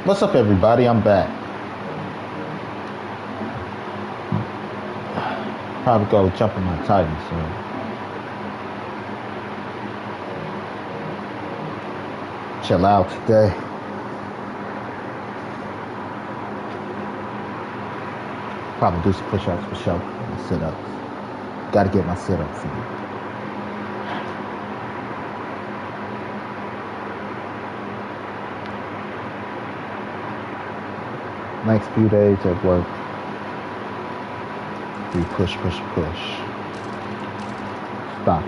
What's up, everybody? I'm back. Probably go jump in my Titan soon. Chill out today. Probably do some push-ups for sure and sit-ups. Got to get my sit-ups in. Next few days at work, we push. Stop.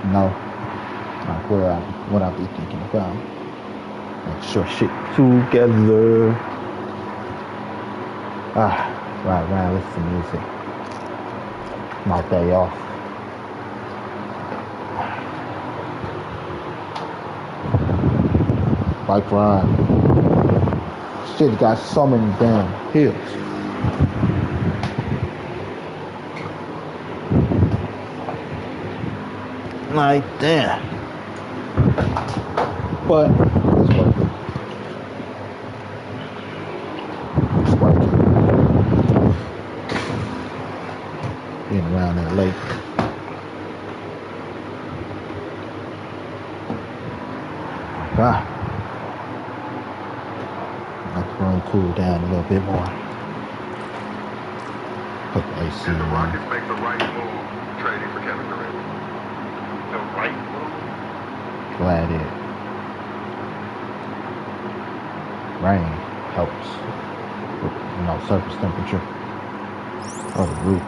No, like what I'll be thinking about. Make sure shit together. Right, listen to music. My day off. Bike ride. Shit got so many damn hills. Like that. But it's worth it. It's worth it. Being around that lake. God. Let the room cool down a little bit more. Put the AC and the on. Rockets make the right move trading for Kevin Durant. The right move? Glad it. Rain helps with, surface temperature of the roof.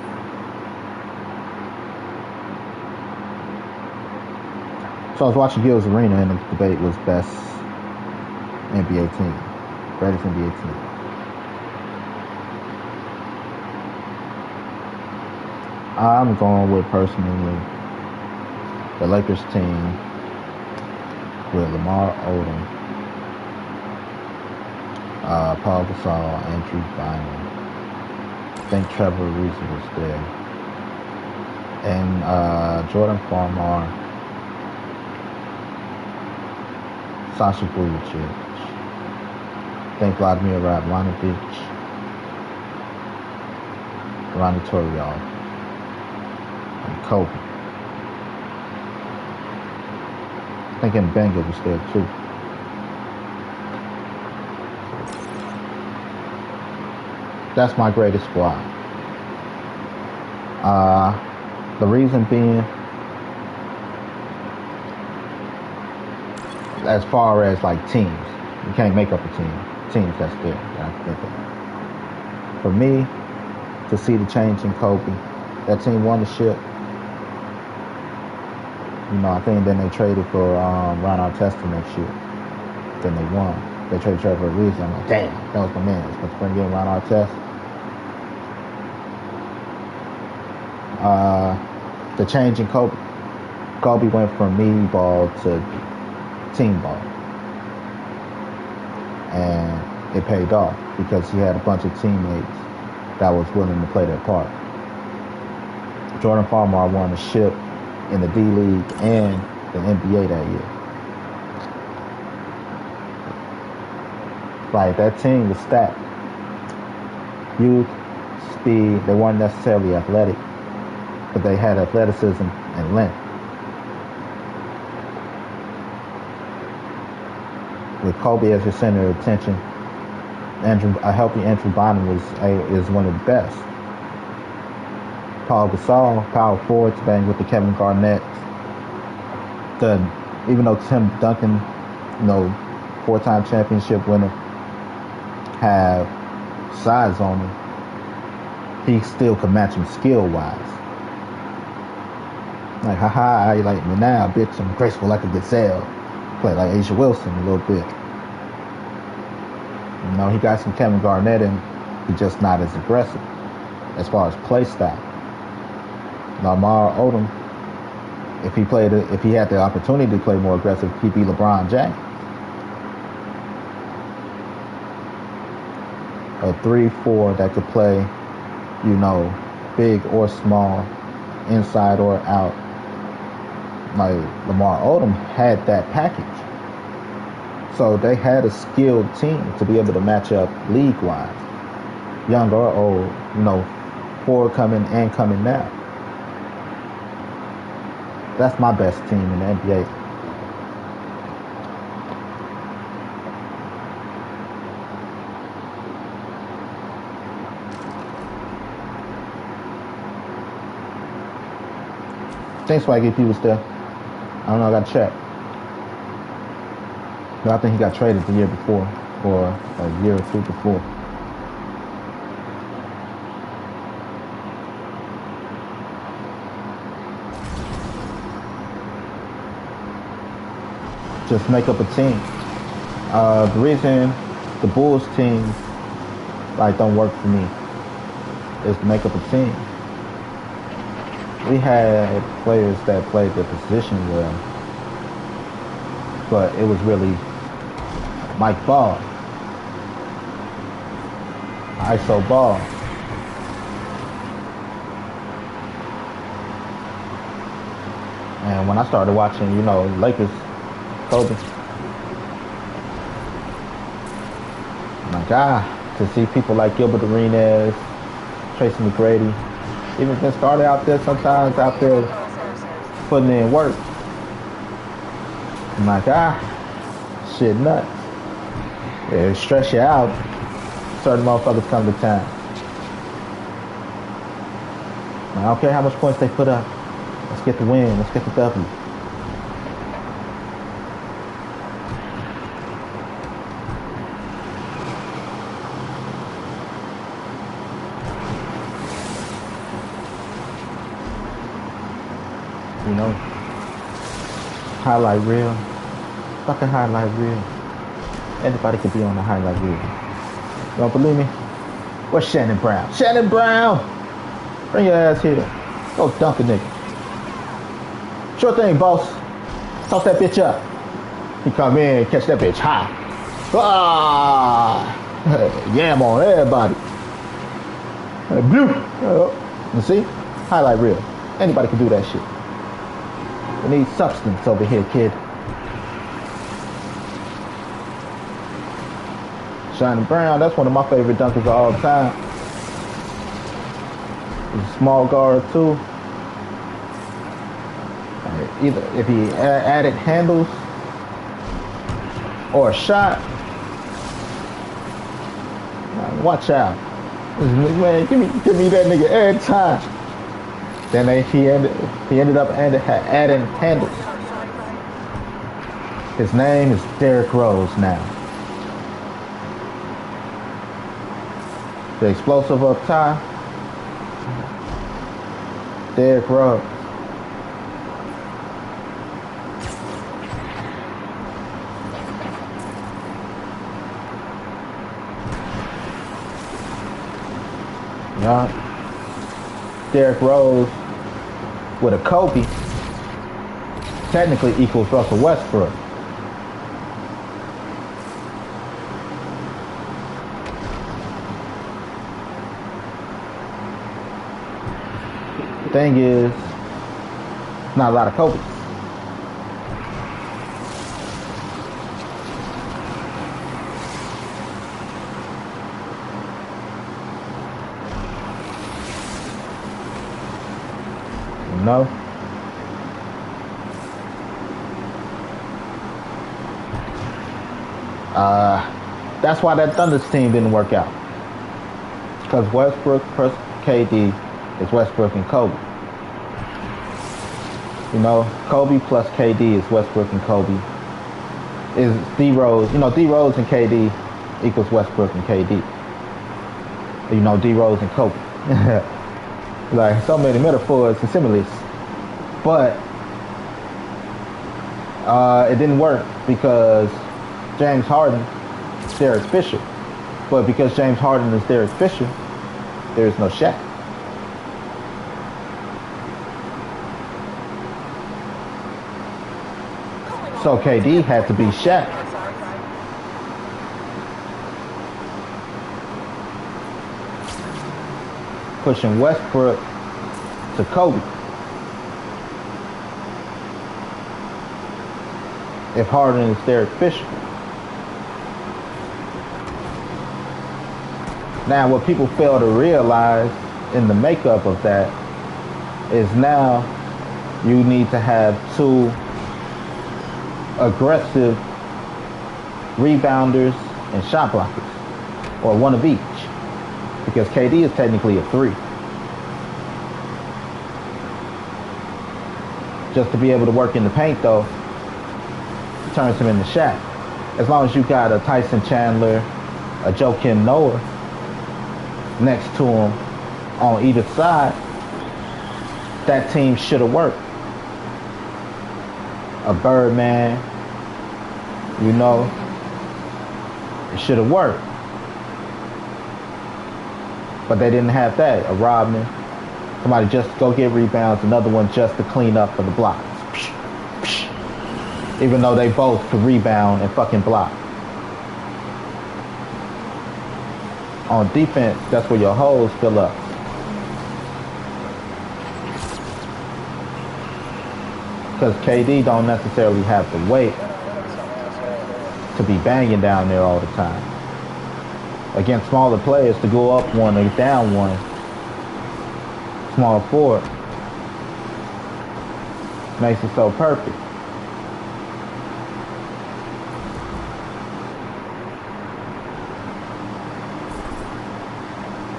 So I was watching Gil's Arena and the debate was best NBA team. Greatest NBA team. I'm going with, personally, the Lakers team with Lamar Odom, Paul Gasol, Andrew Bynum. I think Trevor Ariza was there. And Jordan Farmar, Sasha Vujacic. I think Vladimir Radmanovic, Ronnie Torial, and Kobe. I think Mbenga was there too. That's my greatest squad. The reason being, as far as like teams, you can't make up a team. Teams that's there. For me, to see the change in Kobe, that team won the ship. I think then they traded for Ron Artest next year. Then they won. They traded Trevor Ariza. I'm like, damn, that was my man. Let's bring in Ron Artest. The change in Kobe. Kobe went from me ball to team ball. And it paid off because he had a bunch of teammates that was willing to play their part. Jordan Farmar won a ship in the D-League and the NBA that year. Like, that team was stacked. Youth, speed, they weren't necessarily athletic, but they had athleticism and length. With Kobe as your center of attention, a healthy Andrew Bynum is one of the best. Paul Gasol, power forward, to bang with the Kevin Garnett. Even though Tim Duncan, 4-time championship winner, have size on him, he still could match him skill-wise. Like, haha, you like me now, bitch, I'm graceful like a gazelle. Play like Asia Wilson a little bit. He got some Kevin Garnett and he's just not as aggressive as far as play style. Lamar Odom, if he had the opportunity to play more aggressive, he'd be LeBron James. A 3-4 that could play, big or small, inside or out, like Lamar Odom had that package. So they had a skilled team to be able to match up league-wise, young or old, forward coming and coming now. That's my best team in the NBA. Thanks, Swaggy, if he was there. I don't know, I got to check. But I think he got traded the year before, or a year or two before. Just make up a team. The reason the Bulls team don't work for me is to make up a team. We had players that played their position well, but it was really Mike Ball, ISO Ball. And when I started watching, Lakers, Kobe, my God, to see people like Gilbert Arenas, Tracy McGrady, even Vince Carter out there sometimes putting in work. My God, shit nuts. It stress you out. Certain motherfuckers come to town. I don't care how much points they put up. Let's get the win. Let's get the W. Highlight reel. Fucking highlight reel. Anybody could be on the highlight reel. You don't believe me? Where's Shannon Brown? Shannon Brown! Bring your ass here. Go dunk a nigga. Sure thing, boss. Toss that bitch up. He come in, catch that bitch high. Ah! Yam on everybody. Blue. You see? Highlight reel. Anybody can do that shit. We need substance over here, kid. Shannon Brown, that's one of my favorite dunkers of all time. He's a small guard too. Either if he added handles or a shot, watch out. Man, give me that nigga every time. Then he ended up adding handles. His name is Derrick Rose now. The explosive up top, Derrick Rose. Yeah. Derrick Rose with a Kobe technically equals Russell Westbrook. The thing is, not a lot of Kobe's. No. That's why that Thunder's team didn't work out. Because Westbrook plus KD is Westbrook and Kobe. Kobe plus KD is Westbrook and Kobe. Is D Rose. D Rose and KD equals Westbrook and KD. D Rose and Kobe. Like so many metaphors and similes, but it didn't work because James Harden is Derek Fisher, but because James Harden is Derek Fisher, there is no Shaq. So KD had to be Shaq. Pushing Westbrook to Kobe. if Harden is there efficient. Now, what people fail to realize in the makeup of that is now you need to have two aggressive rebounders and shot blockers, or one of each, because KD is technically a 3. Just to be able to work in the paint, though, turns him into Shaq. As long as you got a Tyson Chandler, a Joakim Noah next to him on either side, that team should have worked. A Birdman, you know, it should have worked. But they didn't have that. A Rodman, somebody just to go get rebounds, another one just to clean up for the blocks. Even though they both could rebound and fucking block. On defense, that's where your holes fill up. Because KD don't necessarily have the weight to be banging down there all the time. Against smaller players, to go up one or down one, small forward, makes it so perfect.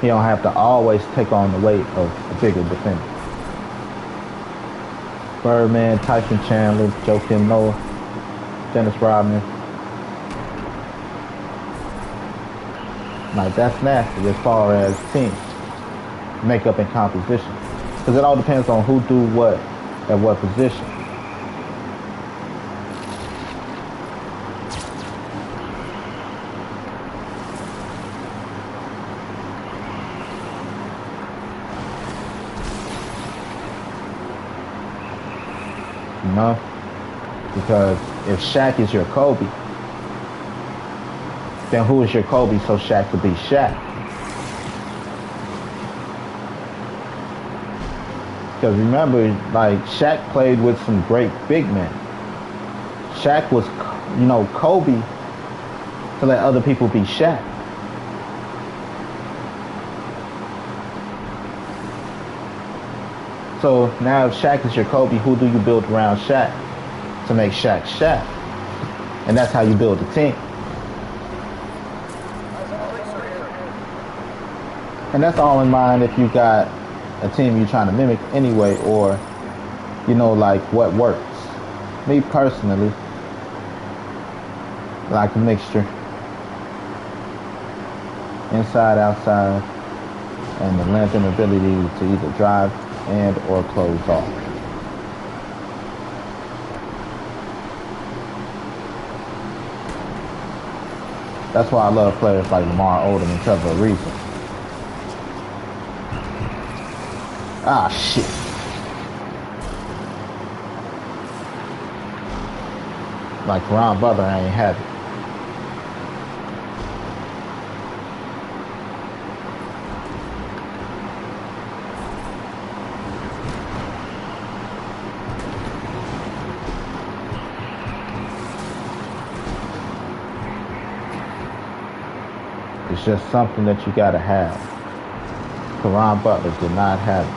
He don't have to always take on the weight of a bigger defender. Birdman, Tyson Chandler, Joakim Noah, Dennis Rodman. Like, that's nasty as far as team makeup and composition, because it all depends on who do what at what position. You know, because if Shaq is your Kobe, then who is your Kobe so Shaq could be Shaq? Because remember, like, Shaq played with some great big men. Shaq was, you know, Kobe to let other people be Shaq. So now if Shaq is your Kobe, who do you build around Shaq to make Shaq Shaq? And that's how you build a team. And that's all in mind if you got a team you're trying to mimic anyway, or, you know, like what works. Me personally, like a mixture. Inside, outside, and the length and ability to either drive and or close off. That's why I love players like Lamar Odom and Trevor Ariza. Ah, shit. Like Ron Butler, I ain't have it. It's just something that you gotta have. Ron Butler did not have it.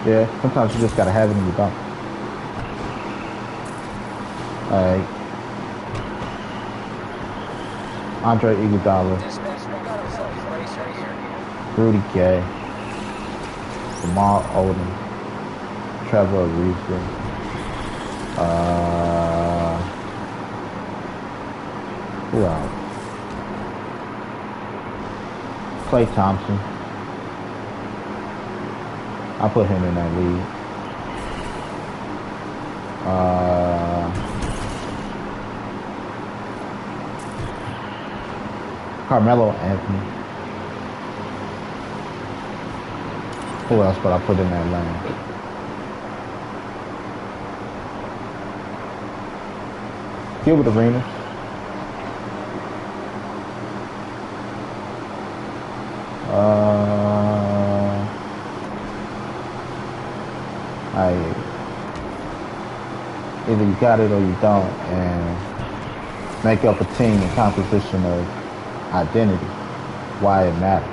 Yeah, sometimes you just gotta have it and you don't. Alright. Andre Iguodala, Rudy Gay, Lamar Odom, Trevor Ariza, who else? Klay Thompson. I put him in that league. Carmelo Anthony. Who else would I put in that lane? Gilbert Arenas. Either you got it or you don't, and make up a team and composition of identity, why it matters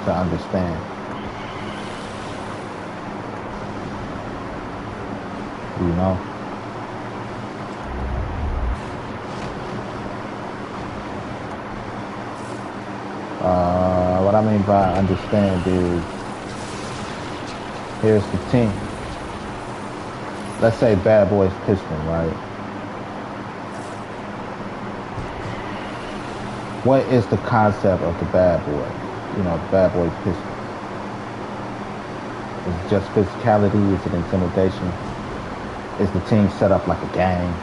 to understand. You know? What I mean by understand is, here's the team. Let's say Bad Boys Piston, right? What is the concept of the Bad Boy? You know, the Bad Boys Piston. Is it just physicality? Is it intimidation? Is the team set up like a gang?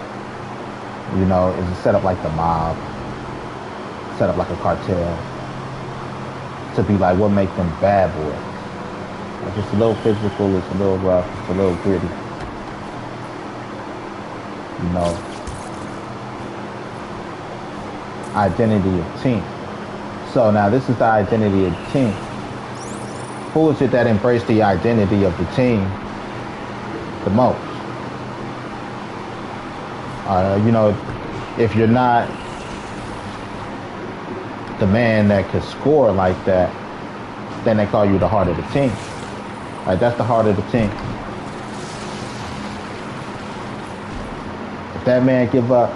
You know, is it set up like the mob? Set up like a cartel? To be like, what make them bad boys? Like, it's a little physical, it's a little rough, it's a little gritty. You know, identity of team. So now this is the identity of the team. Who is it that embraced the identity of the team the most? You know, if you're not the man that could score like that, then they call you the heart of the team. Like, that's the heart of the team. If that man give up,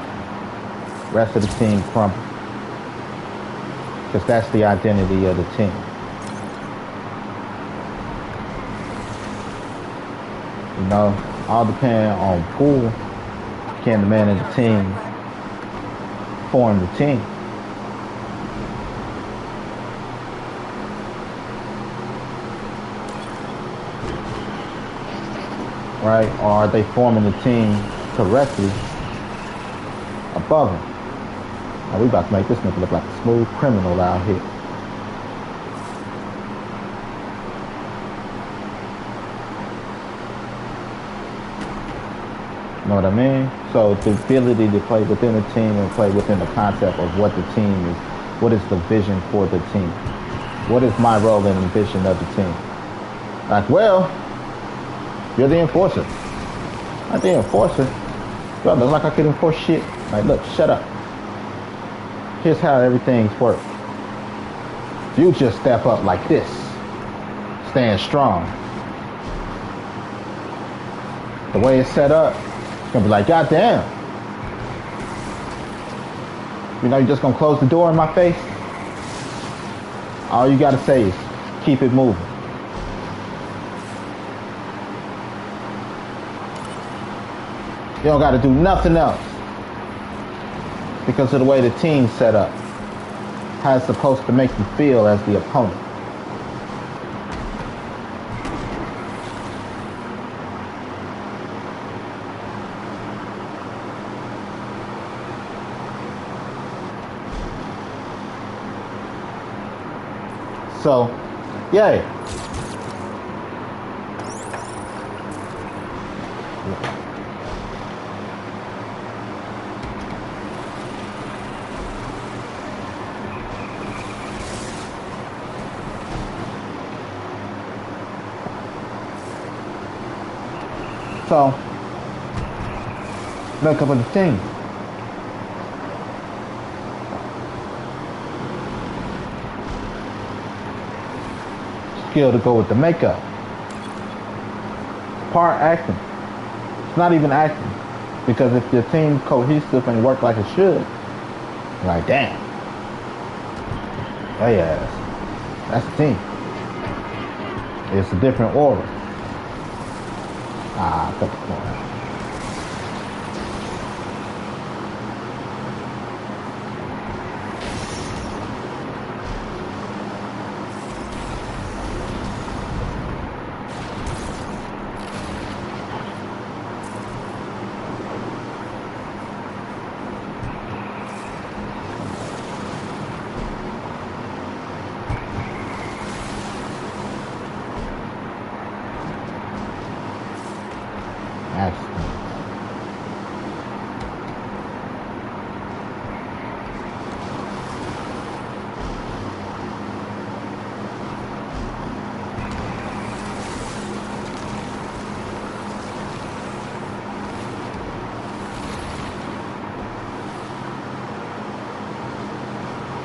rest of the team crumble. Because that's the identity of the team. You know, all depend on pool. Can the man of the team form the team? Right? Or are they forming the team correctly above him? Now we about to make this nigga look like a smooth criminal out here. You know what I mean? So the ability to play within the team and play within the concept of what the team is. What is the vision for the team? What is my role in the vision of the team? Like, well, you're the enforcer. I'm the enforcer. Yo, it looks like I could enforce shit. Like, look, shut up. Here's how everything's work. You just step up like this. Stand strong. The way it's set up, it's gonna be like, God damn. You know, you're just gonna close the door in my face? All you gotta say is, keep it moving. You don't got to do nothing else because of the way the team's set up. How it's supposed to make you feel as the opponent. So, yay. So, look up at the thing. Skill to go with the makeup. Part acting. It's not even acting. Because if your team's cohesive and work like it should, you're like, damn. Oh yeah, that's the team. It's a different aura. Cut the corner.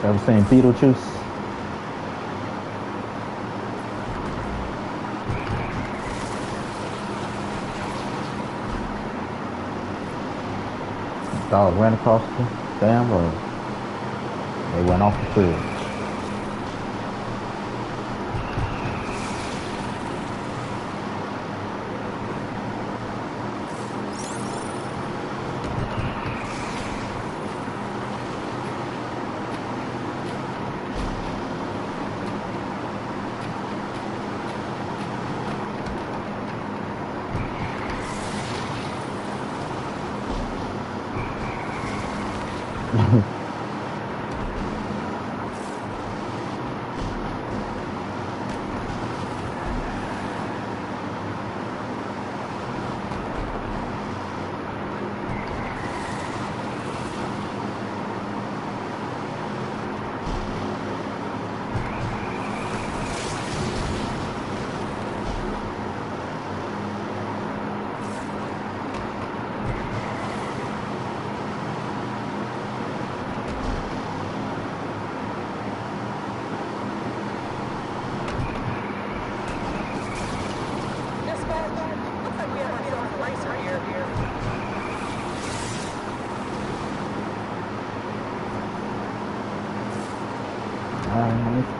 Ever seen Beetlejuice? Dog ran across the damn road. They went off the bridge.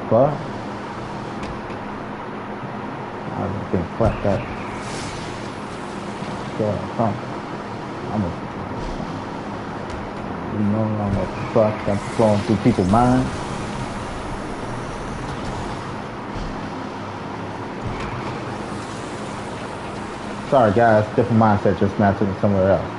But I think fuck that. Yeah, I'm a you know I'm a fuck that's flowing through people's minds. Sorry guys, different mindset, just matching somewhere else.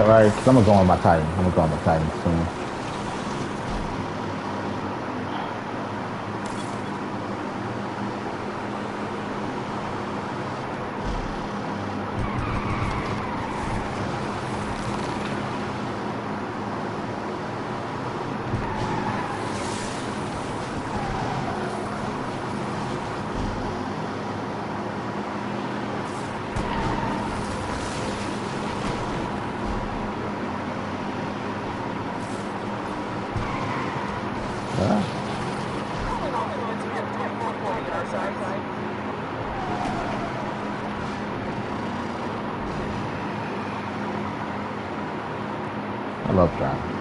Right, cause I'm gonna go on my Titan. I'm gonna go on my Titan soon. I love driving.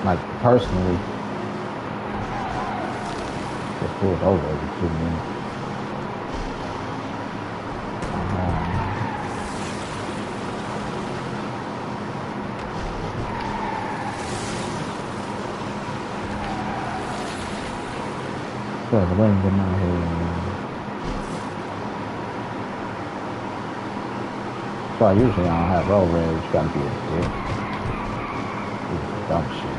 Like personally, just pulled over every 2 minutes. So the wind in my head. So usually I don't have road rage. Gotta be a bitch. Dumb shit.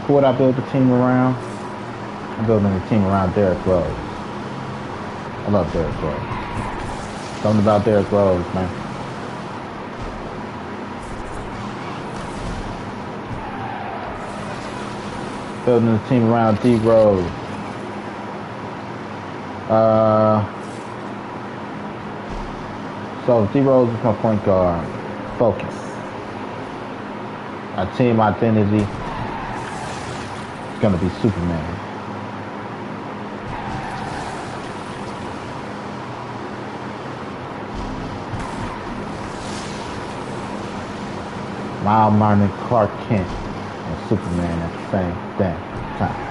Who would I build the team around? I'm building the team around Derrick Rose. I love Derrick Rose. Something about Derrick Rose, man. Building the team around D Rose. So D Rose is my point guard. Focus. Our team identity is gonna be Superman. Mild Martin, Clark Kent, and Superman at the same damn time.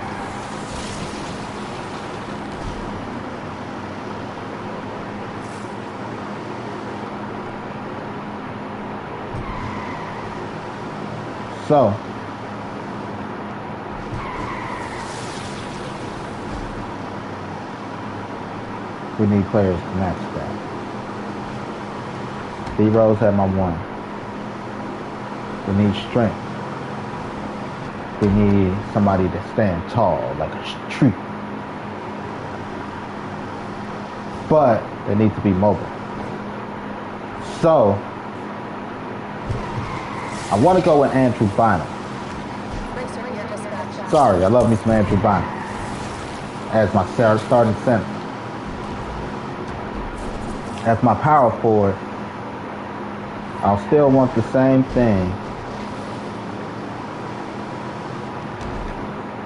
So, we need players to match that. D Rose at my one. We need strength. We need somebody to stand tall like a tree. But they need to be mobile. So, I want to go with Andrew Bynum. Sorry, I love me some Andrew Bynum as my starting center. As my power forward, I'll still want the same thing,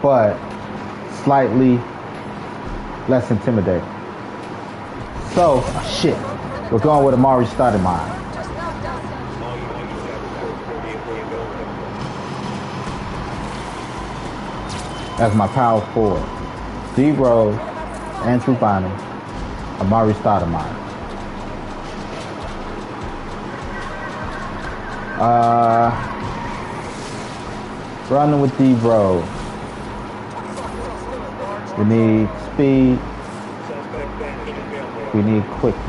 but slightly less intimidating. So, shit, we're going with Amari Stoudemire as my power forward. D Rose, Andrew Bynum, Amari Stoudemire. Running with D Rose. We need speed. We need quickness.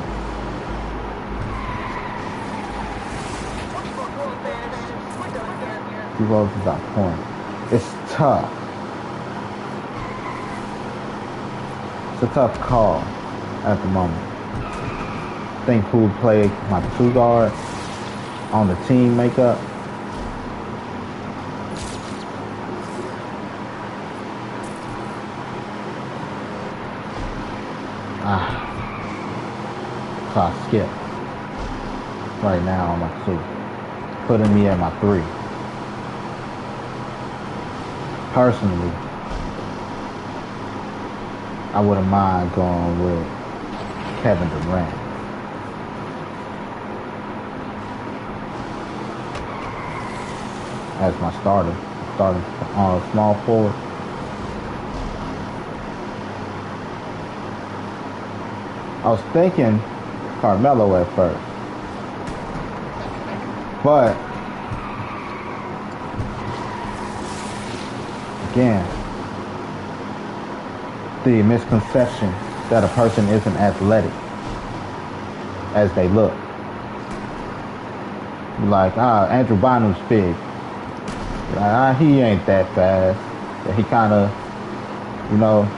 D Rose is our point. It's tough. It's a tough call at the moment. Think who would play my two guard on the team makeup. So I skip right now on my two, putting me at my three. Personally, I wouldn't mind going with Kevin Durant. As my starting on a small forward. I was thinking Carmelo at first, but again, the misconception that a person isn't athletic as they look. Like, Andrew Bynum's big. He ain't that fast. He kind of,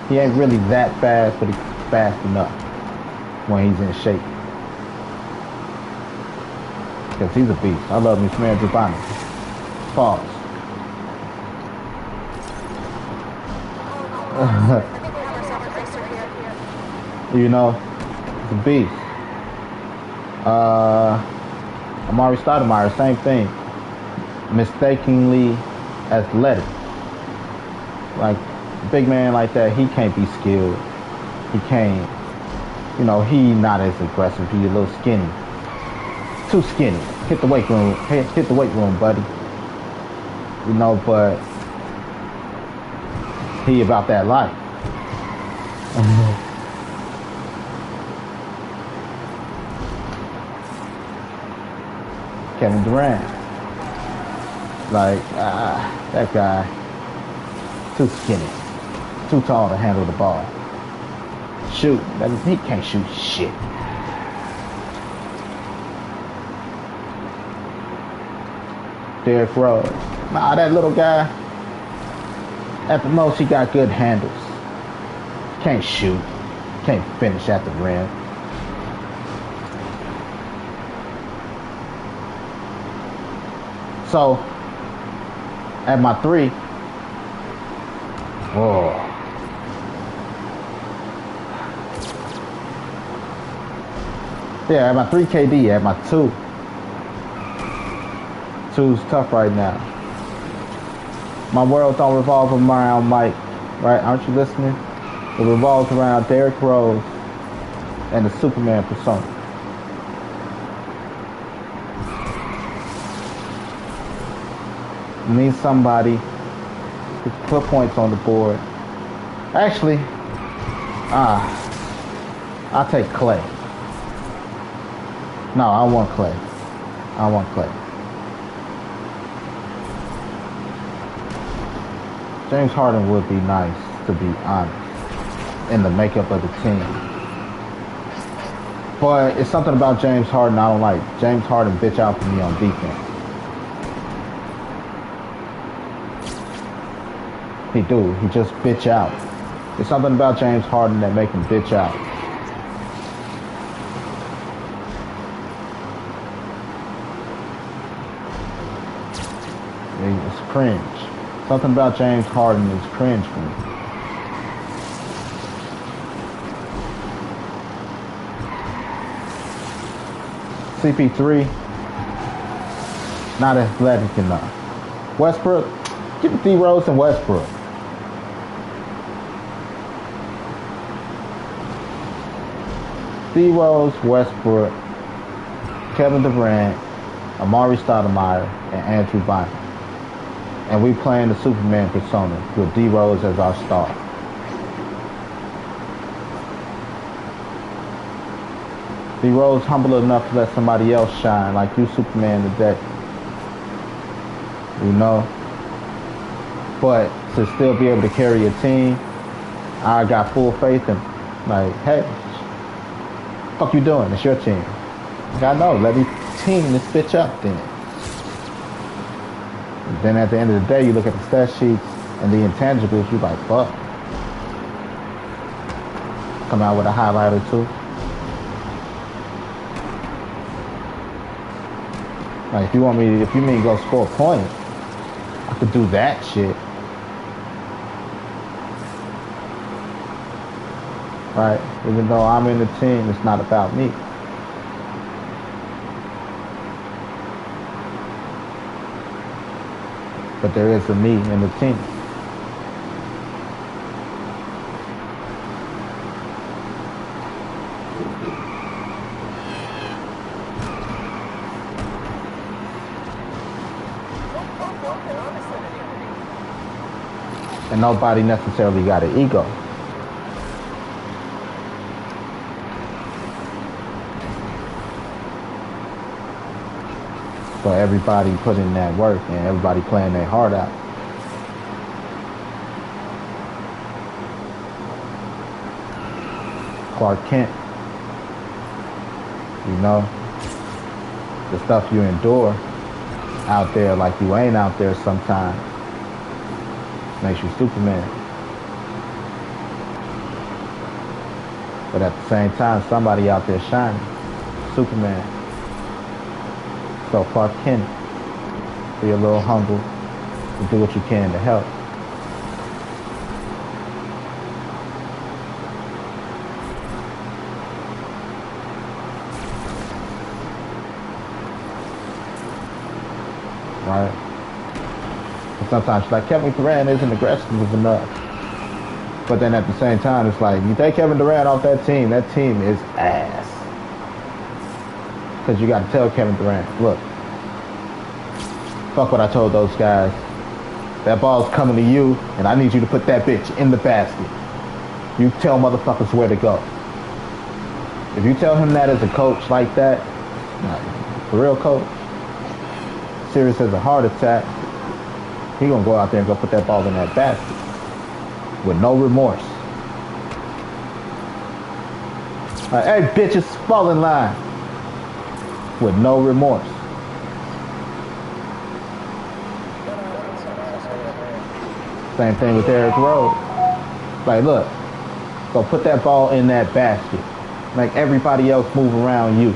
he ain't really that fast, but he's fast enough when he's in shape. Because he's a beast. I love me some Andrew Bynum. Pause. He's a beast. Amari Stoudemire, same thing. Mistakenly athletic. Like, big man like that, he can't be skilled. He can't, he not as aggressive. He a little skinny. Too skinny. Hit the weight room. Hit the weight room, buddy. But he about that life. Kevin Durant. Like, that guy, too skinny. Too tall to handle the ball. Shoot. He can't shoot shit. Derrick Rose. Nah, that little guy, at the most, he got good handles. Can't shoot. Can't finish at the rim. So, at my 3, yeah, at my 3 KD, at my 2. 2's tough right now. My world don't revolve around Mike, right? Aren't you listening? It revolves around Derrick Rose and the Superman persona. Need somebody to put points on the board. Actually, I'll take Clay. No, I want Clay. James Harden would be nice, to be honest, in the makeup of the team. But it's something about James Harden I don't like. James Harden bitch out for me on defense. He do. He just bitch out. There's something about James Harden that make him bitch out. It's cringe. Something about James Harden is cringe for me. CP3, not athletic enough. Westbrook, give me D Rose and Westbrook. D Rose, Westbrook, Kevin Durant, Amari Stoudemire, and Andrew Bynum. And we playing the Superman persona with D Rose as our star. D Rose humble enough to let somebody else shine, like you, Superman, today. But to still be able to carry a team, I got full faith in. Like, hey, fuck you doing? It's your team. I know. Let me team this bitch up then. Then at the end of the day, you look at the stat sheets and the intangibles, you like, fuck. Come out with a highlight or 2. Like, if you mean go score points, I could do that shit. Right? Even though I'm in the team, it's not about me. But there is a me in the team. And nobody necessarily got an ego. So everybody put in that work and everybody playing their heart out. Clark Kent, the stuff you endure out there like you ain't out there sometimes makes you Superman. But at the same time, somebody out there shining, Superman. So Clark Kent, be a little humble and do what you can to help. Right? And sometimes like Kevin Durant isn't aggressive enough. But then at the same time, it's like you take Kevin Durant off that team is ass. Because you got to tell Kevin Durant, look, fuck what I told those guys. That ball's coming to you, and I need you to put that bitch in the basket. You tell motherfuckers where to go. If you tell him that as a coach like that, for real coach, serious as a heart attack, he gonna go out there and go put that ball in that basket with no remorse. Like, hey bitches, fall in line with no remorse. Same thing with Derrick Rose. Like, look, go put that ball in that basket. Make everybody else move around you.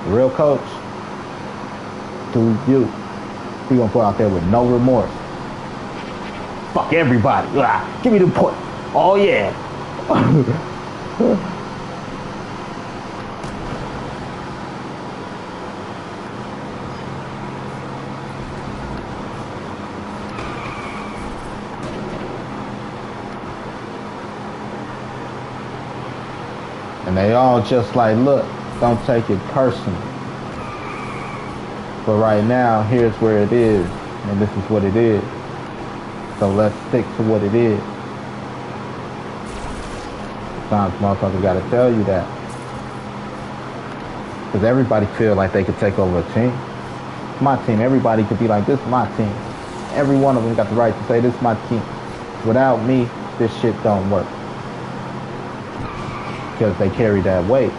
The real coach, do you. He gonna go out there with no remorse. Fuck everybody. Give me the point. Oh yeah. And they all just like, look, don't take it personal. But right now, here's where it is, and this is what it is. So let's stick to what it is. Sometimes motherfuckers gotta tell you that. Because everybody feel like they could take over a team. My team, everybody could be like, this is my team. Every one of them got the right to say, this is my team. Without me, this shit don't work. Because they carry that weight.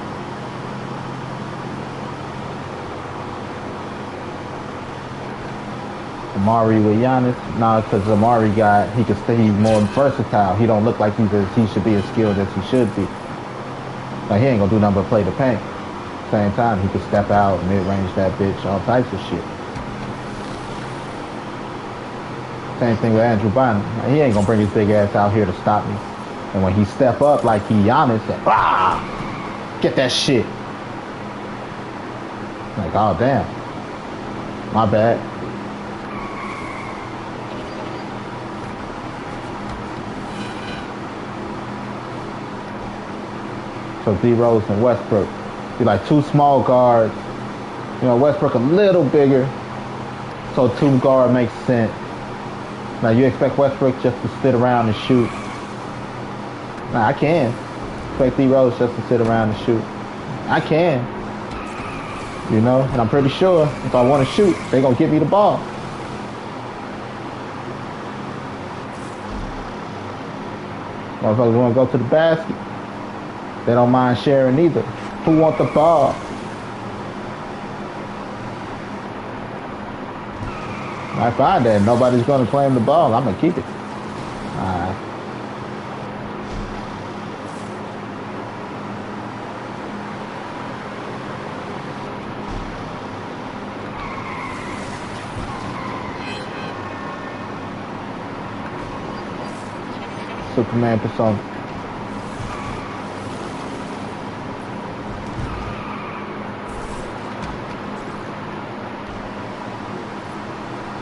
Amari with Giannis, because Amari he's more versatile. He don't look like he should be as skilled as he should be. Like, he ain't gonna do nothing but play the paint. Same time, he could step out, mid-range that bitch, all types of shit. Same thing with Andrew Bynum. Like, he ain't gonna bring his big ass out here to stop me. And when he step up like he Giannis, get that shit. Like, oh damn, my bad. So D Rose and Westbrook be like two small guards. You know, Westbrook a little bigger, so two guard makes sense. Now you expect Westbrook just to sit around and shoot? Nah, I can. Expect D Rose just to sit around and shoot? I can. You know, and I'm pretty sure if I want to shoot, they gonna give me the ball. Motherfuckers want to go to the basket. They don't mind sharing either. Who want the ball? I find that nobody's going to claim the ball. I'm going to keep it. All right. Superman persona.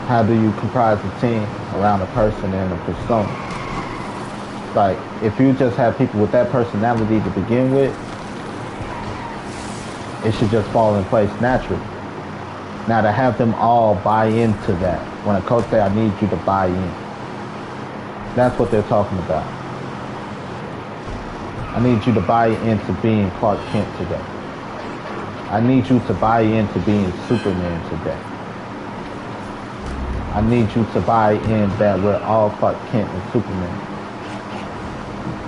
How do you comprise a team around a person and a persona? Like, if you just have people with that personality to begin with, it should just fall in place naturally. Now, to have them all buy into that, when a coach says, I need you to buy in, that's what they're talking about. I need you to buy into being Clark Kent today. I need you to buy into being Superman today. I need you to buy in that we're all Clark Kent and Superman.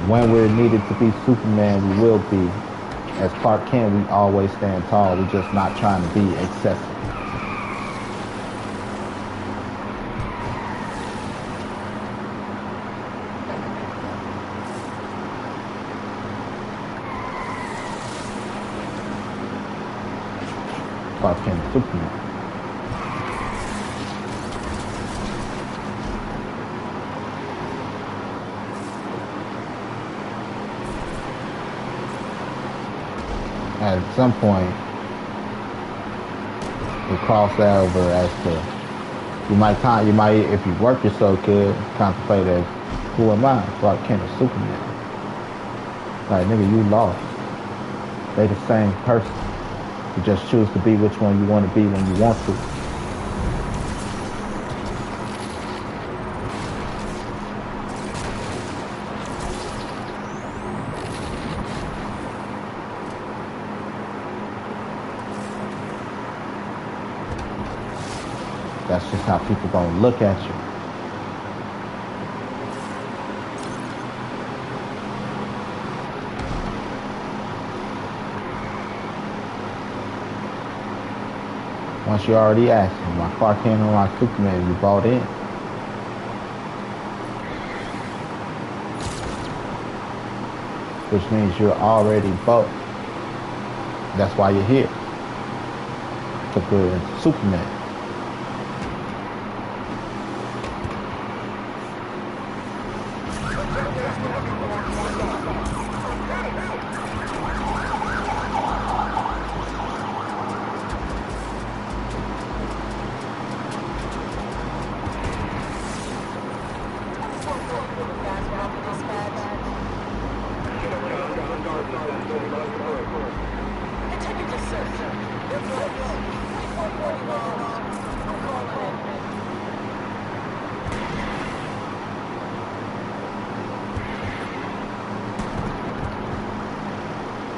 When we're needed to be Superman, we will be. As Clark Kent, we always stand tall. We're just not trying to be excessive. Clark Kent and Superman. At some point, we cross that over as to You might, if you work yourself good, contemplate as, who am I? Clark Kent or Superman? Like, nigga, you lost. They the same person. You just choose to be which one you want to be when you want to. That's just how people gonna look at you. Once you already asked me, my Clark Kent or my Superman, you bought in. Which means you're already both. That's why you're here. To be Superman.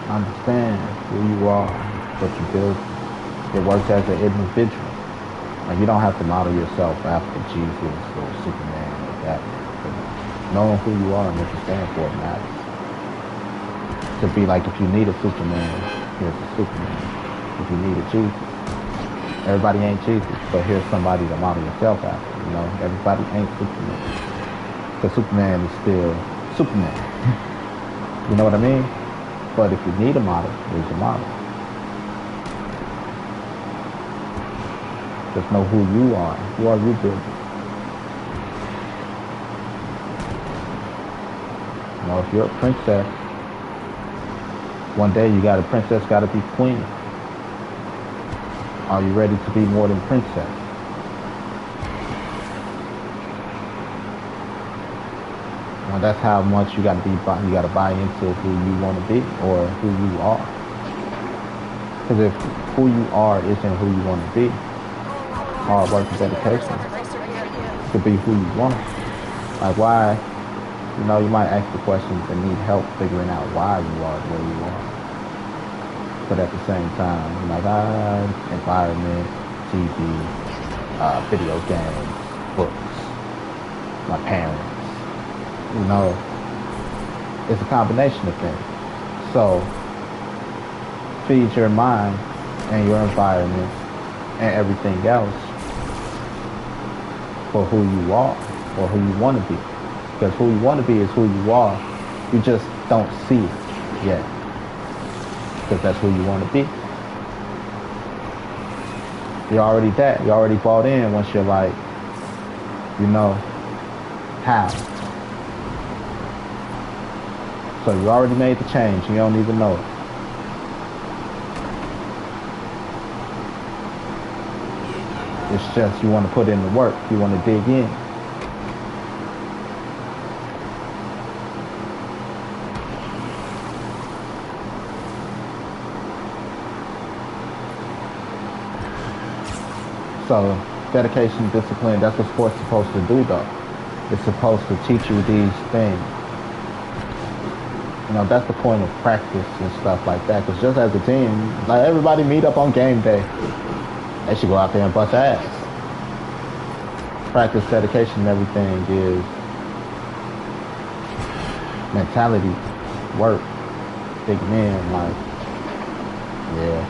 Understand who you are, what you build. It works as an individual. Like, you don't have to model yourself after Jesus or Superman or that. But knowing who you are and what you stand for matters. To be like, if you need a Superman, here's a Superman. If you need a Jesus, everybody ain't Jesus, but here's somebody to model yourself after. You know, everybody ain't Superman. Because Superman is still Superman. You know what I mean? But if you need a model, there's a model. Just know who you are. Who are you building? You know, if you're a princess, one day you got a princess, got to be queen. Are you ready to be more than princess? Well, that's how much you got to be. You got to buy into who you want to be or who you are. Because if who you are isn't who you want to be, hard work and dedication to be who you want. Like, why? You know, you might ask the questions and need help figuring out why you are where you are. But at the same time, you're like, environment, TV, video games, books, my parents. You know, it's a combination of things. So, feed your mind and your environment and everything else for who you are or who you want to be. Because who you want to be is who you are. You just don't see it yet. Because that's who you want to be. You're already that. You're already bought in once you're like, you know, how. So you already made the change. You don't even know it. It's just you want to put in the work. You want to dig in. So dedication, discipline, that's what sports is supposed to do though. It's supposed to teach you these things. You know, that's the point of practice and stuff like that. Because just as a team, like, everybody meet up on game day. They should go out there and bust ass. Practice, dedication, and everything is mentality, work, digging in, like, yeah.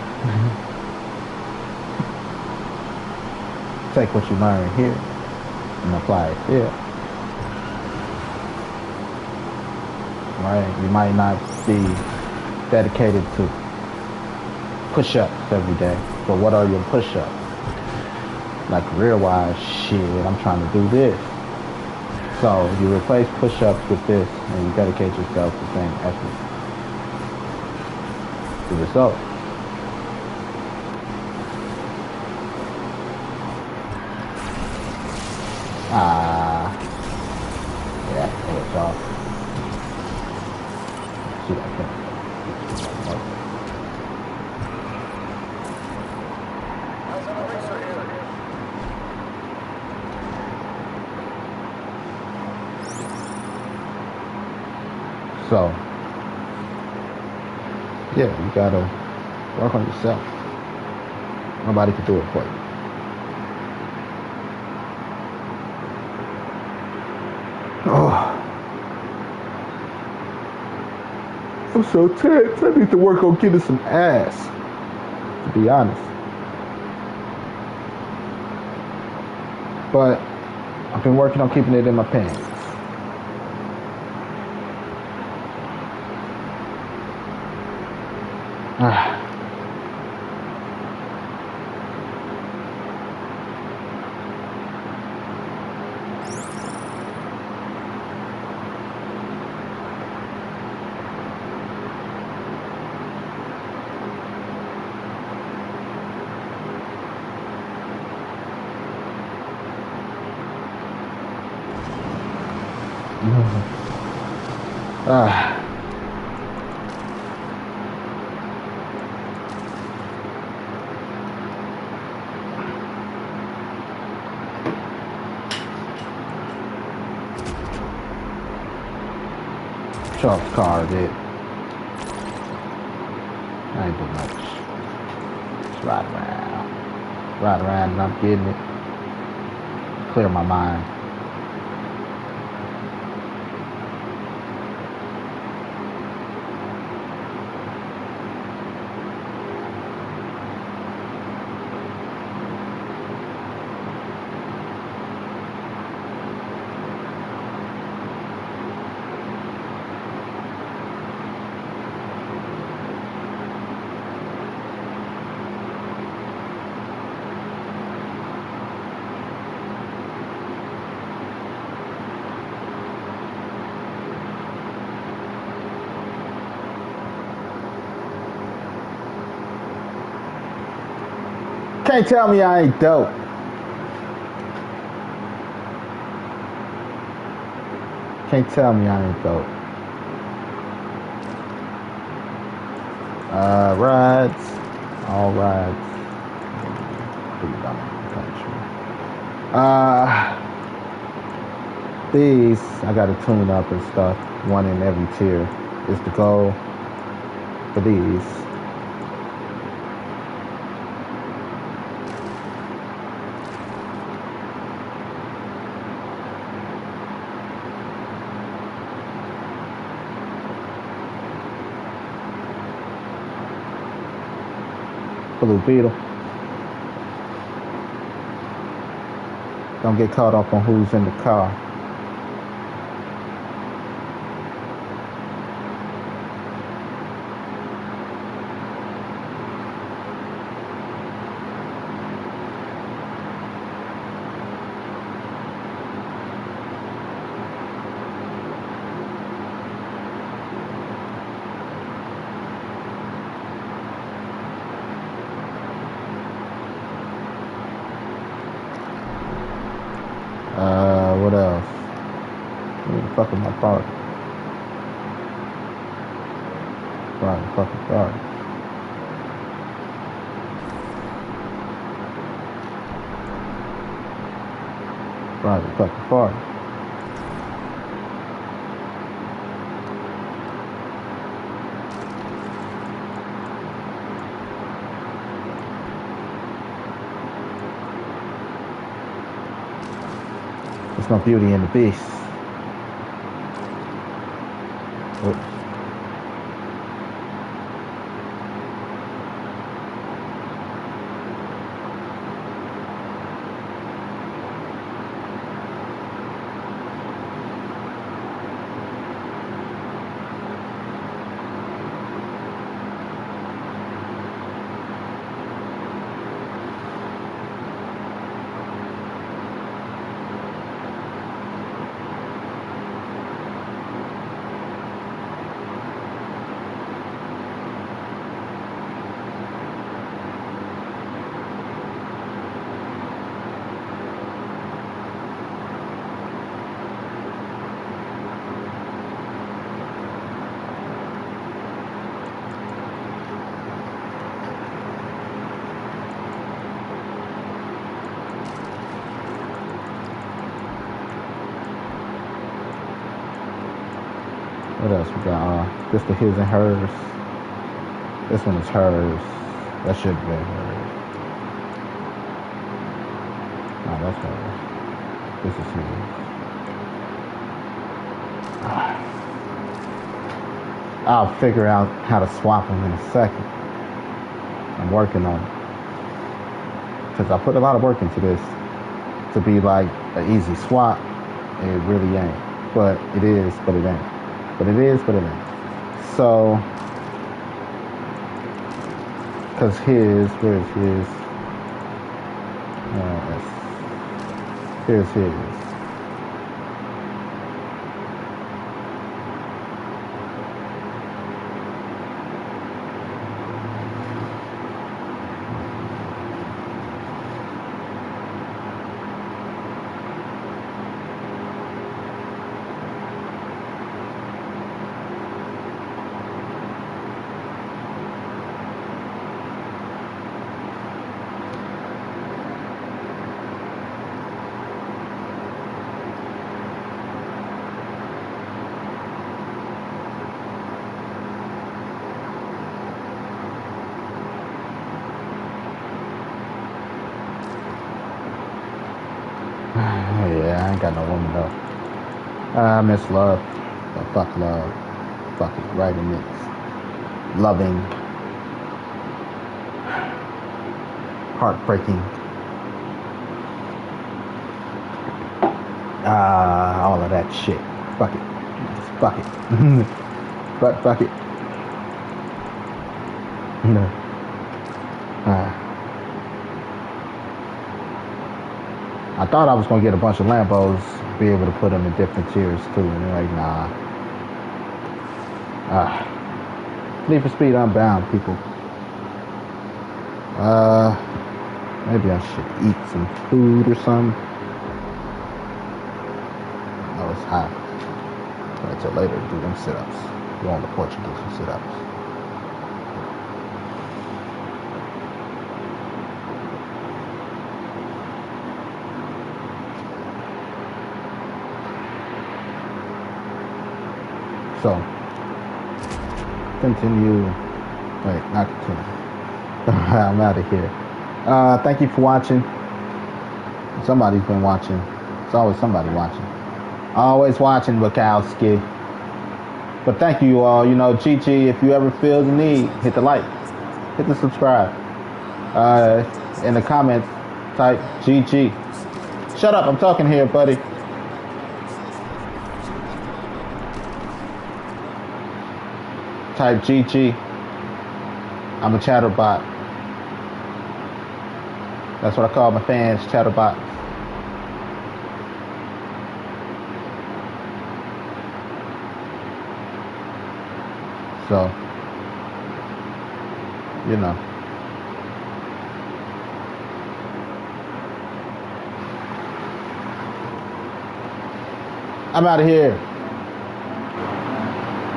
Take what you learn here and apply it here. Right? You might not be dedicated to push-ups every day, but what are your push-ups? Like, career-wise, shit, I'm trying to do this. So you replace push-ups with this, and you dedicate yourself to the same effort. The result. Ah, yeah, it's off. Shoot, I can't. So, yeah, you gotta work on yourself. Nobody can do it for you. Oh, I'm so tense. I need to work on getting some ass, to be honest. But I've been working on keeping it in my pants. Ah. Ah. Charles car did. I ain't doing much. Just ride around. Ride around and I'm getting it. Clear my mind. Can't tell me I ain't dope. Can't tell me I ain't dope. Rides. All rides. Pretty dumb country. These I gotta tune up and stuff. One in every tier is the goal for these. Blue Beetle. Don't get caught up on who's in the car. What else? Where the fuck am I parked? Right, fucking park. Right, fucking park. There's no beauty in the beast. Oops. What else we got? This the his and hers. This one is hers. That should be hers. No, that's hers. This is his. I'll figure out how to swap them in a second. I'm working on it. Because I put a lot of work into this to be like an easy swap. And it really ain't. But it is, but it ain't. But it is, but it ain't. So, because his, where's his? Here's his. Yeah, I ain't got no woman though. I miss love. But fuck love. Fuck it. Right in it. Loving. Heartbreaking. All of that shit. Fuck it. Just fuck it. But fuck it. I thought I was gonna get a bunch of Lambos, be able to put them in different tiers too, and they're like, nah. Need for Speed Unbound, people. Maybe I should eat some food or something. Oh, it's hot. Wait till later to do them sit-ups. Go on the porch and do some sit-ups. So, continue. Wait, not continue. I'm out of here. Thank you for watching. Somebody's been watching. It's always somebody watching. Always watching, Bukowski. But thank you all. You know, GG, if you ever feel the need, hit the like. Hit the subscribe. In the comments, type GG. Shut up, I'm talking here, buddy. Type GG. I'm a chatterbot. That's what I call my fans, chatterbots. So, you know. I'm out of here.